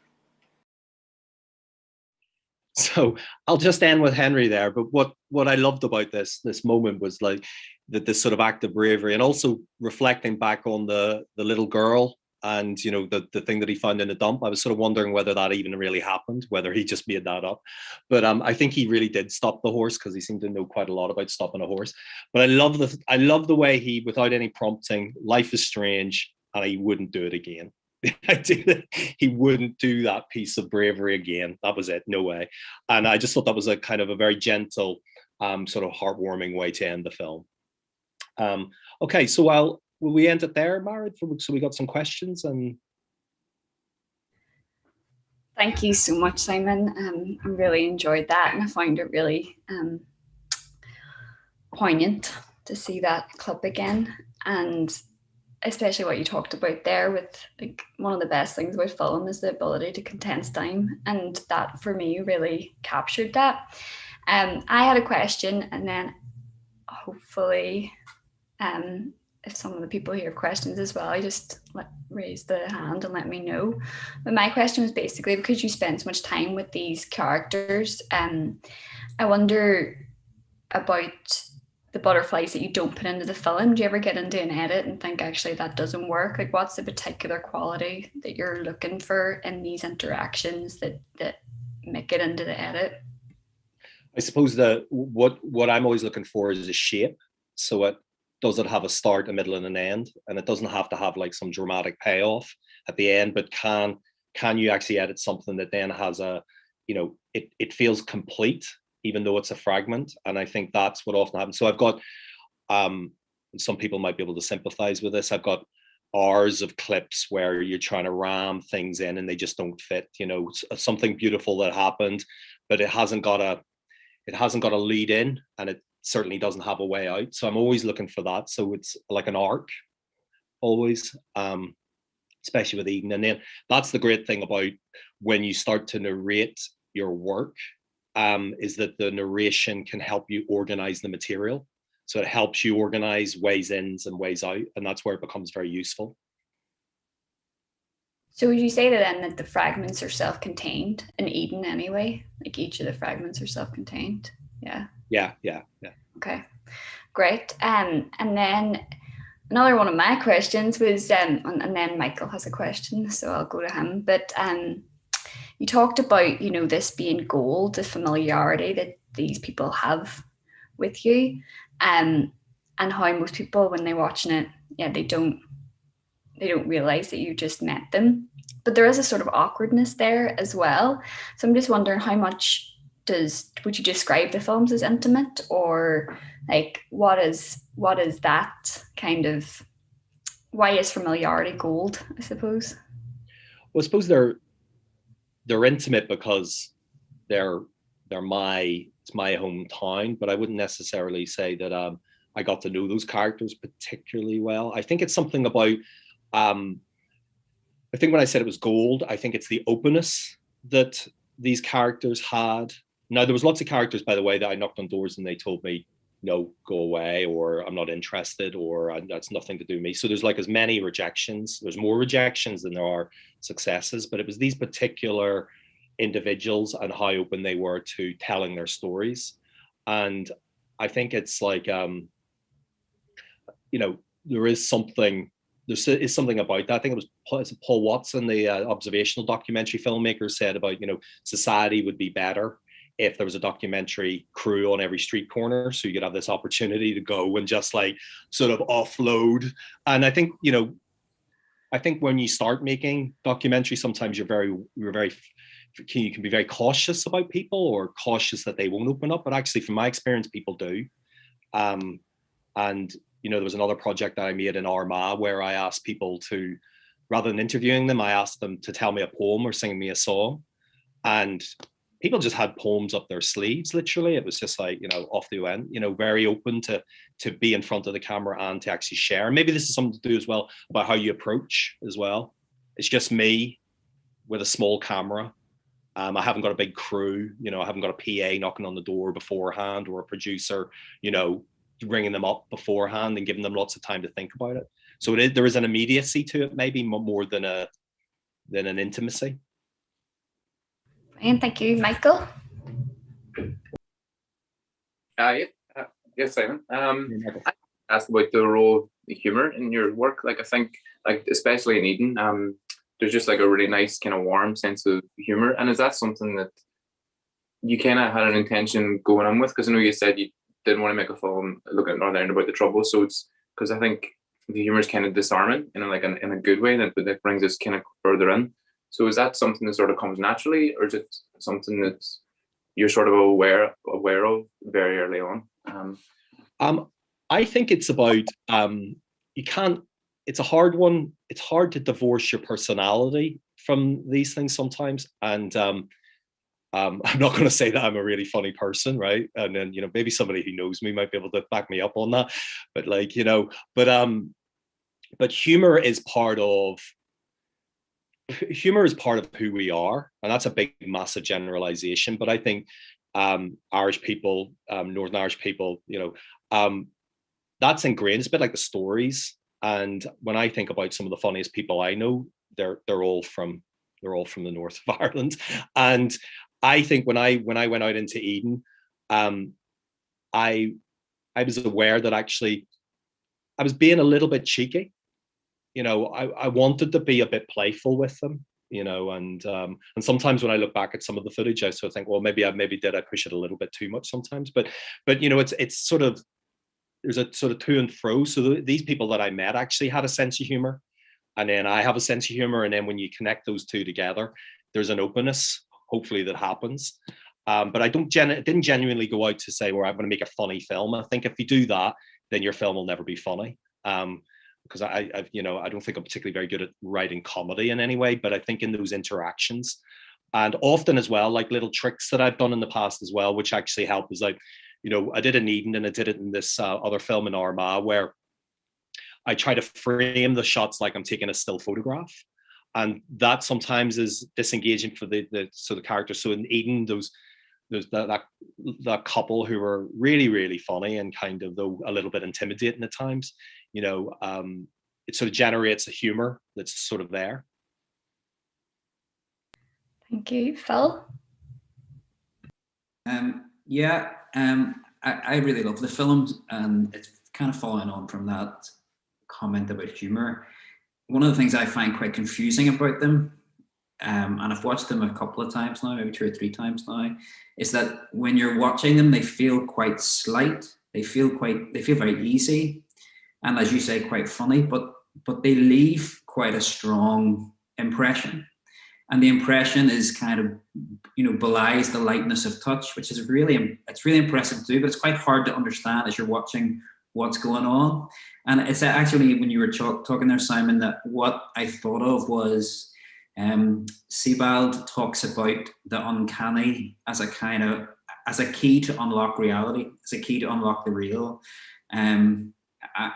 Speaker 3: So I'll just end with Henry there. But what I loved about this moment was like this sort of act of bravery, and also reflecting back on the little girl and the thing that he found in the dump. I was sort of wondering whether that even really happened, whether he just made that up. But I think he really did stop the horse, because he seemed to know quite a lot about stopping a horse. But I love the way he, without any prompting, life is strange, and he wouldn't do it again. He wouldn't do that piece of bravery again. That was it. No way. And I just thought that was a kind of a very gentle, sort of heartwarming way to end the film. Okay, so will we end it there, Mara? So we got some questions. And
Speaker 2: thank you so much, Simon. I really enjoyed that, and I found it really poignant to see that clip again, and especially what you talked about there with, like, one of the best things about film is the ability to condense time, and that for me really captured that. I had a question, and then hopefully if some of the people here have questions as well, I just raise the hand and let me know. But my question was basically, because you spend so much time with these characters, I wonder about the butterflies that you don't put into the film. Do you ever get into an edit and think, actually, that doesn't work? Like, what's the particular quality that you're looking for in these interactions that make it into the edit?
Speaker 3: I suppose what I'm always looking for is a shape. So it doesn't have a start, a middle, and an end, and it doesn't have to have like some dramatic payoff at the end. But can you actually edit something that then has it feels complete, even though it's a fragment? And I think that's what often happens. So I've got and some people might be able to sympathize with this. I've got hours of clips where you're trying to ram things in and they just don't fit. Something beautiful that happened, but it hasn't got a lead in, and it certainly doesn't have a way out. So I'm always looking for that. So it's like an arc, always, especially with Eden. And then that's the great thing about when you start to narrate your work, is that the narration can help you organize the material. So it helps you organize ways ins and ways out, and that's where it becomes very useful.
Speaker 2: So would you say then that the fragments are self-contained in Eden anyway? Like each of the fragments are self-contained? Yeah.
Speaker 3: Yeah.
Speaker 2: Okay, great. And then another one of my questions was, and then Michael has a question, so I'll go to him. But you talked about, this being gold, the familiarity that these people have with you, and how most people, when they're watching it, they don't realize that you just met them. But there is a sort of awkwardness there as well. So I'm just wondering, how much would you describe the films as intimate, or like what is that kind of, why is familiarity gold, I suppose?
Speaker 3: Well, I suppose they're intimate because it's my hometown, but I wouldn't necessarily say that I got to know those characters particularly well. I think it's something about I think when I said it was gold, I think it's the openness that these characters had. Now, there was lots of characters, by the way, that I knocked on doors and they told me, no, go away, or I'm not interested, or that's nothing to do with me. So there's like as many rejections. There's more rejections than there are successes, but it was these particular individuals and how open they were to telling their stories. And I think it's like, there is something about that. I think it was Paul Watson, the observational documentary filmmaker, said about, society would be better if there was a documentary crew on every street corner, so you could have this opportunity to go and just like sort of offload. And I think, when you start making documentaries, sometimes you can be very cautious about people, or cautious that they won't open up. But actually, from my experience, people do. And there was another project that I made in Armagh where I asked people to, rather than interviewing them, I asked them to tell me a poem or sing me a song. And people just had poems up their sleeves, literally. It was just like, off they went, very open to be in front of the camera and to actually share. Maybe this is something to do as well about how you approach as well. It's just me with a small camera. I haven't got a big crew, I haven't got a PA knocking on the door beforehand, or a producer, ringing them up beforehand and giving them lots of time to think about it. So there is an immediacy to it, maybe more than an intimacy.
Speaker 2: And thank you, Michael.
Speaker 7: Yes, Simon. I asked about the role of the humor in your work. Like, I think, especially in Eden, there's just like a really nice kind of warm sense of humor. And is that something that you kind of had an intention going on with? Because I know you said you didn't want to make a film looking at Northern Ireland about the trouble. So it's because I think the humor is kind of disarming, like in a good way, that brings us kind of further in. So is that something that sort of comes naturally, or is it something that you're sort of aware of very early on?
Speaker 3: I think it's about it's a hard one. It's hard to divorce your personality from these things sometimes. And I'm not going to say that I'm a really funny person, right? And then, maybe somebody who knows me might be able to back me up on that. But but humor is part of who we are. And that's a big, massive generalization. But I think Irish people, Northern Irish people, that's ingrained. It's a bit like the stories. And when I think about some of the funniest people I know, they're all from the north of Ireland. And I think when I went out into Eden, I was aware that actually I was being a little bit cheeky. I wanted to be a bit playful with them, and sometimes when I look back at some of the footage, I sort of think, well, maybe did I push it a little bit too much sometimes? But it's sort of, there's a sort of to and fro. So these people that I met actually had a sense of humor, and then I have a sense of humor, and then when you connect those two together, there's an openness, hopefully, that happens. But I didn't genuinely go out to say, well, I'm going to make a funny film. I think if you do that, then your film will never be funny. Because I don't think I'm particularly very good at writing comedy in any way, but I think in those interactions, and often as well, like little tricks that I've done in the past as well, which actually help, is like, I did in Eden, and I did it in this other film in Armagh, where I try to frame the shots like I'm taking a still photograph. And that sometimes is disengaging for the character. So in Eden, that couple who were really, really funny and kind of, though, a little bit intimidating at times, it sort of generates a humor that's sort of there.
Speaker 2: Thank you. Phil?
Speaker 8: I really love the films, and it's kind of following on from that comment about humor. One of the things I find quite confusing about them, and I've watched them a couple of times now, maybe 2 or 3 times now, is that when you're watching them, they feel quite slight. They feel very easy, and as you say, quite funny, but they leave quite a strong impression. And the impression is kind of, belies the lightness of touch, which is really impressive to do, but it's quite hard to understand as you're watching what's going on. And it's actually, when you were talking there, Simon, that what I thought of was Sebald talks about the uncanny as a key to unlock reality, as a key to unlock the real.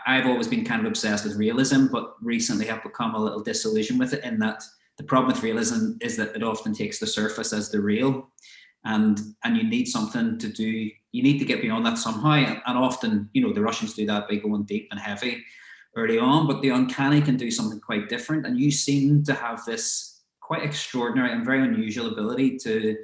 Speaker 8: I've always been kind of obsessed with realism, but recently have become a little disillusioned with it, in that the problem with realism is that it often takes the surface as the real, and you need something to do. You need to get beyond that somehow, and often, the Russians do that by going deep and heavy early on, but the uncanny can do something quite different, and you seem to have this quite extraordinary and very unusual ability to,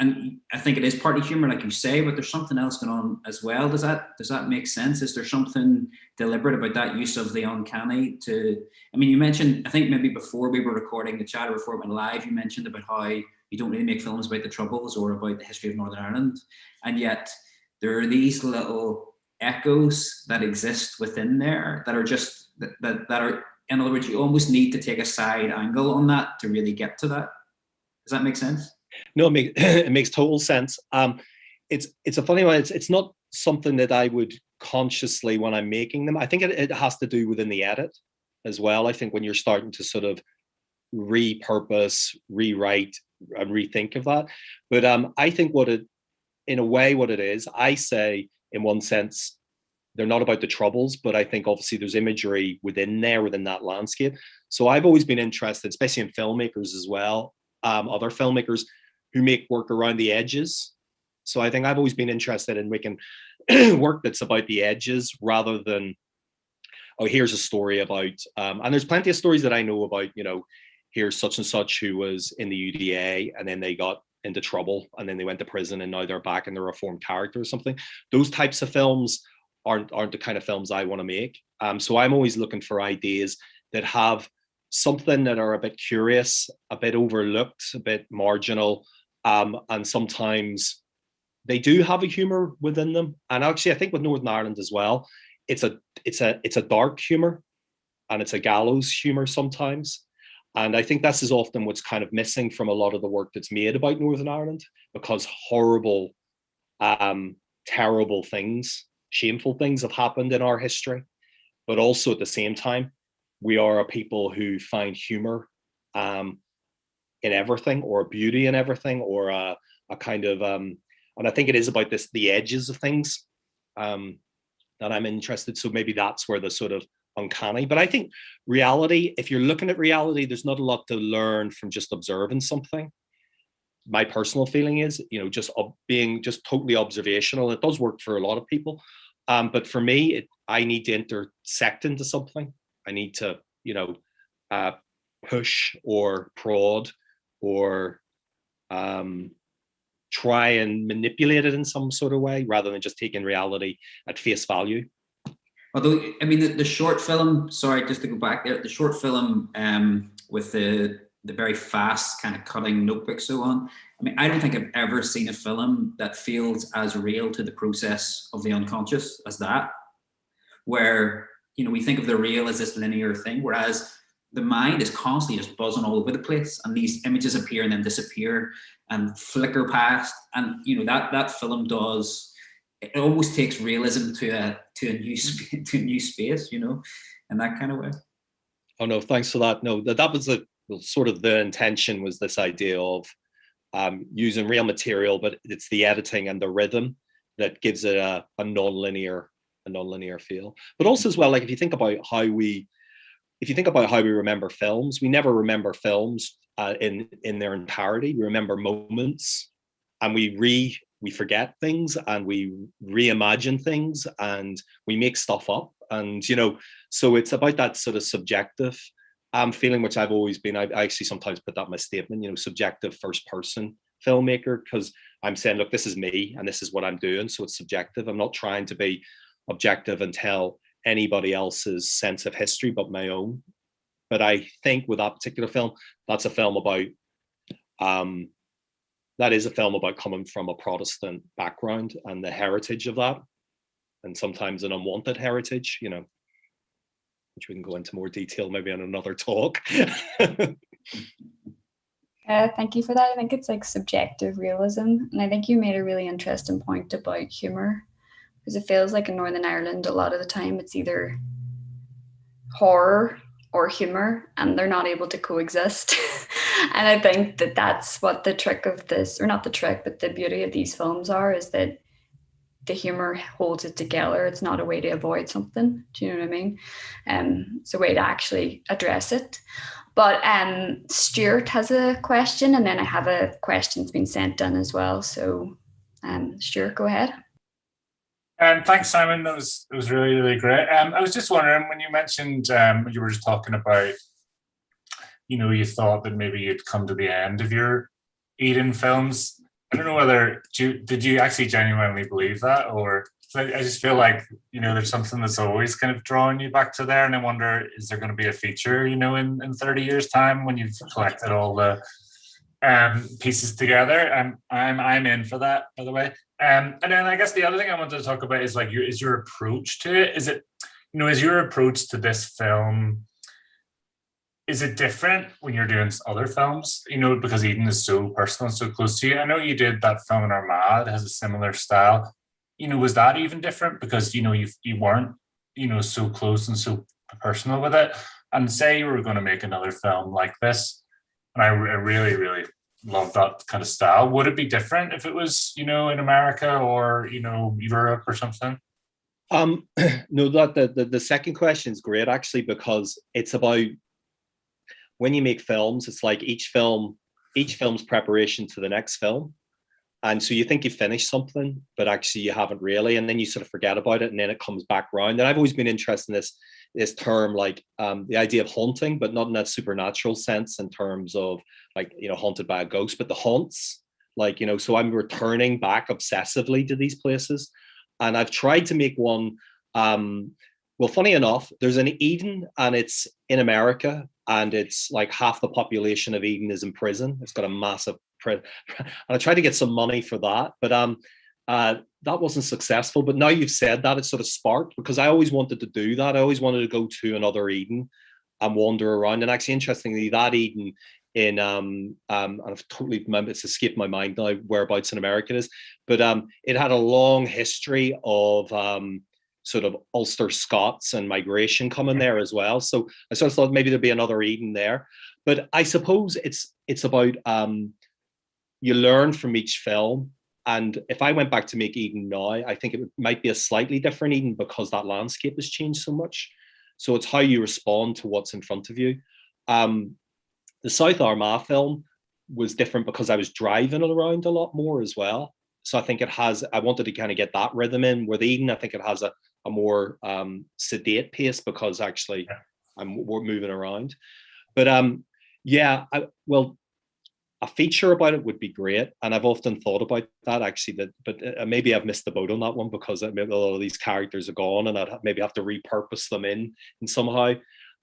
Speaker 8: and I think it is partly humor, like you say, but there's something else going on as well. Does that make sense? Is there something deliberate about that use of the uncanny you mentioned, I think maybe before we were recording the chat, or before it went live, you mentioned about how you don't really make films about the Troubles or about the history of Northern Ireland, and yet there are these little echoes that exist within there that are just that are, in other words, you almost need to take a side angle on that to really get to that. Does that make sense?
Speaker 3: No, it makes total sense. It's a funny one. It's not something that I would consciously, when I'm making them. I think it has to do within the edit as well. I think when you're starting to sort of repurpose, rewrite, and rethink of that. But I think what it is, I say, in one sense, they're not about the Troubles, but I think obviously there's imagery within that landscape. So I've always been interested, especially in filmmakers as well, other filmmakers who make work around the edges. So I think I've always been interested in making work that's about the edges, rather than, oh, here's a story about, and there's plenty of stories that I know about, here's such and such who was in the UDA and then they got into trouble and then they went to prison and now they're back and they're a reformed character or something. Those types of films aren't the kind of films I want to make. So I'm always looking for ideas that have something that are a bit curious, a bit overlooked, a bit marginal, and sometimes they do have a humor within them. And actually, I think with Northern Ireland as well, it's a dark humor, and it's a gallows humor sometimes. And I think this is often what's kind of missing from a lot of the work that's made about Northern Ireland, because horrible, terrible things, shameful things have happened in our history. But also at the same time, we are a people who find humor in everything, or beauty in everything, or a kind of, and I think it is about the edges of things that I'm interested. So maybe that's where the sort of uncanny, but I think reality, if you're looking at reality, there's not a lot to learn from just observing something. My personal feeling is, just being just totally observational. It does work for a lot of people. But for me, I need to intersect into something. I need to, push or prod or try and manipulate it in some sort of way, rather than just taking reality at face value.
Speaker 8: Although, the short film, sorry, just to go back there, the short film with the very fast kind of cutting notebook so on, I don't think I've ever seen a film that feels as real to the process of the unconscious as that, where, we think of the real as this linear thing, whereas the mind is constantly just buzzing all over the place, and these images appear and then disappear and flicker past. And, that film does, it almost takes realism to a new space, you know, in that kind of way.
Speaker 3: Oh no, thanks for that. No, that was sort of the intention, was this idea of using real material, but it's the editing and the rhythm that gives it a non-linear feel. But also as well, like if you think about how we remember films, we never remember films in their entirety. We remember moments, and we forget things, and we reimagine things, and we make stuff up, and you know, so it's about that sort of subjective feeling, which I've always been. I actually sometimes put that in my statement, you know, subjective first person filmmaker, because I'm saying, look, this is me and this is what I'm doing, so it's subjective. I'm not trying to be objective and tell anybody else's sense of history but my own. But I think with that particular film, that's a film about that is a film about coming from a Protestant background and the heritage of that, and sometimes an unwanted heritage, you know, which we can go into more detail maybe on another talk.
Speaker 2: Thank you for that. I think it's like subjective realism, and I think you made a really interesting point about humor, because it feels like in Northern Ireland a lot of the time it's either horror or humor, and they're not able to coexist. And I think that that's what the trick of this, or not the trick, but the beauty of these films is that the humor holds it together. It's not a way to avoid something. Do you know what I mean? It's a way to actually address it. But Stuart has a question, and then I have a question that's been sent in as well. So Stuart, go ahead.
Speaker 9: Thanks, Simon. That was really, really great. I was just wondering, when you mentioned, you were just talking about, you know, you thought that maybe you'd come to the end of your Eden films. I don't know whether, did you actually genuinely believe that? Or I just feel like, you know, there's something that's always kind of drawing you back to there. And I wonder, is there going to be a feature, you know, in 30 years' time when you've collected all the pieces together? I'm in for that, by the way. And then I guess the other thing I wanted to talk about is like your approach to it. Is it, you know, is your approach to this film, is it different when you're doing other films? You know, because Eden is so personal and so close to you. I know you did that film in Armagh, it has a similar style. You know, was that even different? Because, you know, you weren't, you know, so close and so personal with it. And say you were going to make another film like this, and I really, really love that kind of style. Would it be different if it was, you know, in America or, you know, Europe or something?
Speaker 3: No, that the second question is great, actually, because it's about, when you make films, it's like each film's preparation to the next film. And so you think you finished something, but actually you haven't really, and then you sort of forget about it, and then it comes back around. And I've always been interested in this term, like the idea of haunting, but not in that supernatural sense, in terms of like, you know, haunted by a ghost, but the haunts, like, you know, so I'm returning back obsessively to these places. And I've tried to make one, well, funny enough, there's an Eden, and it's in America, and it's like half the population of Eden is in prison. It's got a massive and I tried to get some money for that, but that wasn't successful. But now you've said that, it's sort of sparked, because I always wanted to do that. I always wanted to go to another Eden and wander around. And actually, interestingly, that Eden in and I've totally remembered, it's escaped my mind now whereabouts in America it is, but it had a long history of sort of Ulster Scots and migration coming there as well. So I sort of thought maybe there'd be another Eden there. But I suppose it's about you learn from each film. And if I went back to make Eden now, I think it might be a slightly different Eden, because that landscape has changed so much. So it's how you respond to what's in front of you. The South Armagh film was different because I was driving around a lot more as well. So I think I wanted to kind of get that rhythm in. With Eden, I think it has a more sedate pace, because actually I'm moving around. But a feature about it would be great, and I've often thought about that, actually. But maybe I've missed the boat on that one, because a lot of these characters are gone, and I'd maybe have to repurpose them in somehow.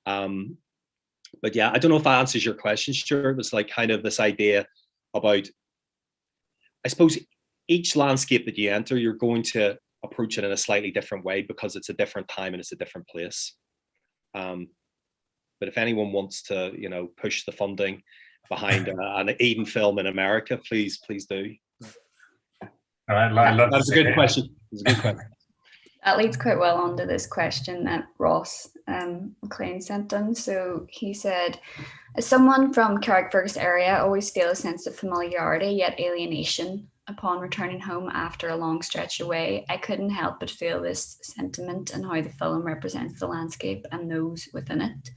Speaker 3: But yeah, I don't know if that answers your question, Stuart. It's like kind of this idea about, I suppose, each landscape that you enter, you're going to approach it in a slightly different way, because it's a different time and it's a different place. But if anyone wants to, you know, push the funding behind an Eden film in America, please do.
Speaker 9: I love
Speaker 3: That's a good question. It's a good question.
Speaker 2: That leads quite well onto this question that Ross McLean sent in. So he said, as someone from Carrickfergus area, I always feel a sense of familiarity yet alienation upon returning home after a long stretch away. I couldn't help but feel this sentiment and how the film represents the landscape and those within it.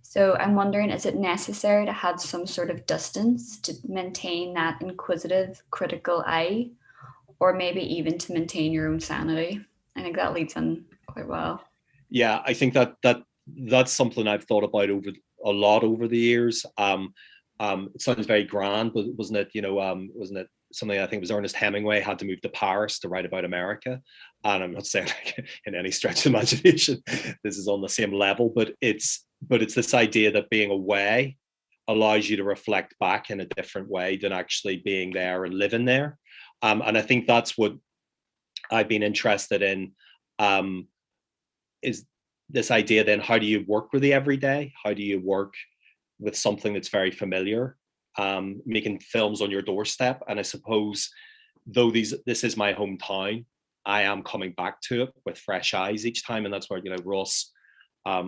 Speaker 2: So I'm wondering, is it necessary to have some sort of distance to maintain that inquisitive, critical eye, or maybe even to maintain your own sanity? I think that leads in quite well.
Speaker 3: Yeah, I think that's something I've thought about a lot over the years. It sounds very grand, but wasn't it? Wasn't it something I think it was Ernest Hemingway had to move to Paris to write about America? And I'm not saying like in any stretch of imagination this is on the same level, but it's this idea that being away allows you to reflect back in a different way than actually being there and living there. And I think that's what I've been interested in, is this idea then, how do you work with the everyday? How do you work with something that's very familiar, making films on your doorstep? And I suppose, though this is my hometown, I am coming back to it with fresh eyes each time. And that's where, Ross, I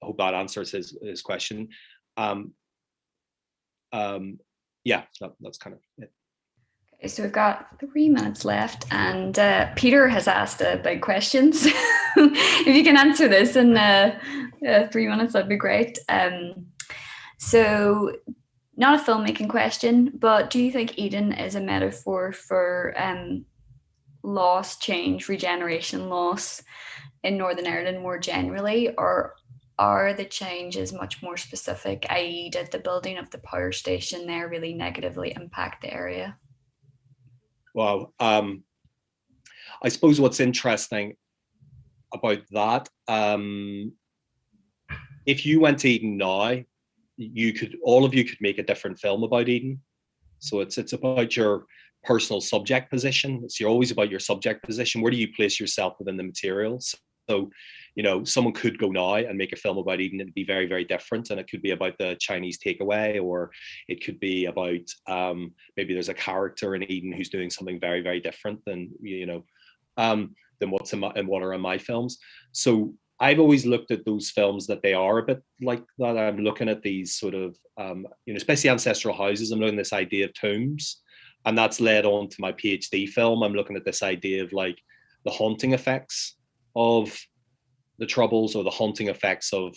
Speaker 3: hope that answers his question. Yeah, that's kind of it.
Speaker 2: Okay, so we've got 3 minutes left, and Peter has asked big questions. If you can answer this in 3 minutes, that'd be great. So, not a filmmaking question, but do you think Eden is a metaphor for loss, change, regeneration, loss in Northern Ireland more generally, or are the changes much more specific, i.e. did the building of the power station there really negatively impact the area?
Speaker 3: Wow. I suppose what's interesting about that, if you went to Eden now, all of you could make a different film about Eden. So it's about your personal subject position. You're always about your subject position. Where do you place yourself within the materials? So, someone could go now and make a film about Eden. It'd be very, very different. And it could be about the Chinese takeaway, or it could be about maybe there's a character in Eden who's doing something very, very different than, than what are in my films. So I've always looked at those films that they are a bit like that. I'm looking at these sort of, especially ancestral houses. I'm looking at this idea of tombs, and that's led on to my PhD film. I'm looking at this idea of like the haunting effects of the Troubles, or the haunting effects of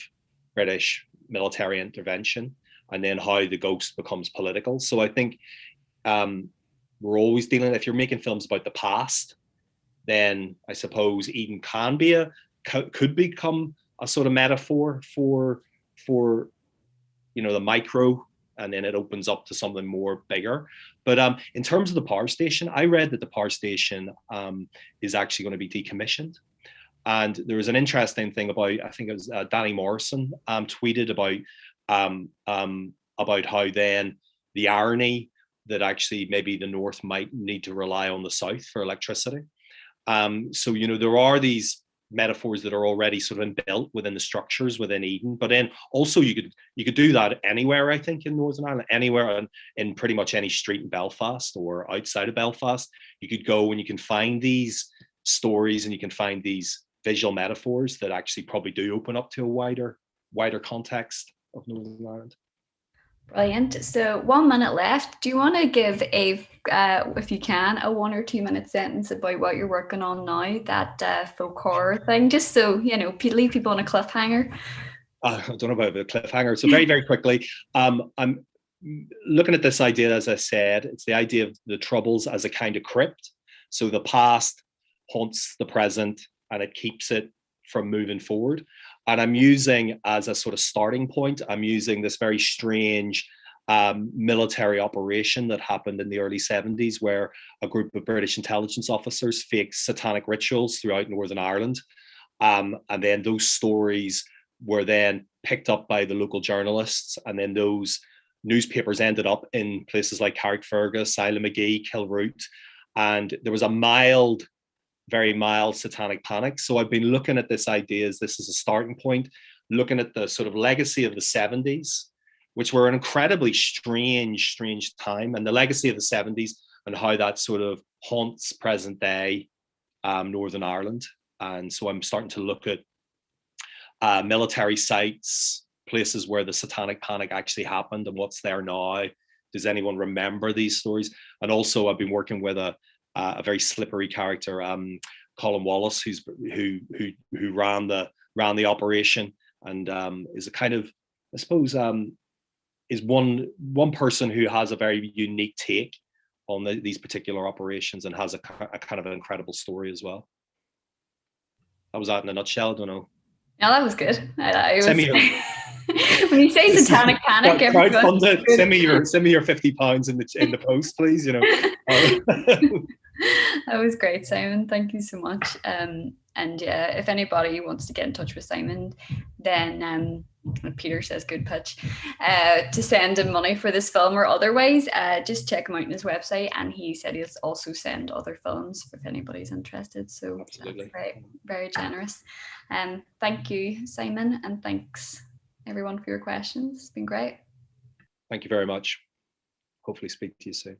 Speaker 3: British military intervention, and then how the ghost becomes political. So I think we're always dealing, if you're making films about the past, then I suppose Eden could become a sort of metaphor for the micro, and then it opens up to something more bigger. But in terms of the power station, I read that the power station is actually going to be decommissioned. And there was an interesting thing about, I think it was Danny Morrison tweeted about how then the irony that actually maybe the North might need to rely on the South for electricity. So, there are these metaphors that are already sort of inbuilt within the structures within Eden, but then also you could do that anywhere, I think, in Northern Ireland, anywhere in pretty much any street in Belfast or outside of Belfast. You could go and you can find these stories, and you can find these visual metaphors that actually probably do open up to a wider context of Northern Ireland.
Speaker 2: Brilliant. So 1 minute left. Do you want to give if you can, a 1 or 2 minute sentence about what you're working on now, that folk horror thing, just so, leave people on a cliffhanger?
Speaker 3: I don't know about the cliffhanger. So very, very quickly, I'm looking at this idea, as I said, it's the idea of the Troubles as a kind of crypt. So the past haunts the present, and it keeps it from moving forward. And I'm using, as a sort of starting point, I'm using this very strange military operation that happened in the early 70s, where a group of British intelligence officers faked satanic rituals throughout Northern Ireland. And then those stories were then picked up by the local journalists, and then those newspapers ended up in places like Carrickfergus, Isla McGee, Kilroot, and there was a very mild satanic panic. So I've been looking at this idea as this is a starting point, looking at the sort of legacy of the 70s, which were an incredibly strange time, and the legacy of the 70s and how that sort of haunts present day Northern Ireland. And so I'm starting to look at military sites, places where the Satanic Panic actually happened and what's there now. Does anyone remember these stories? And also I've been working with a very slippery character, Colin Wallace, who ran the operation, and is a kind of, I suppose, is one person who has a very unique take on these particular operations and has a kind of an incredible story as well. That was that in a nutshell. I don't know.
Speaker 2: No, that was good.
Speaker 3: Send me
Speaker 2: when you say Satanic Panic,
Speaker 3: crowdfunded. Send me your £50 in the post, please. You know.
Speaker 2: That was great, Simon. Thank you so much. And yeah, if anybody wants to get in touch with Simon, then Peter says good pitch, to send him money for this film or otherwise, just check him out on his website. And he said he'll also send other films if anybody's interested. So
Speaker 3: absolutely,
Speaker 2: very, very generous. Thank you, Simon, and thanks everyone for your questions. It's been great.
Speaker 3: Thank you very much. Hopefully speak to you soon.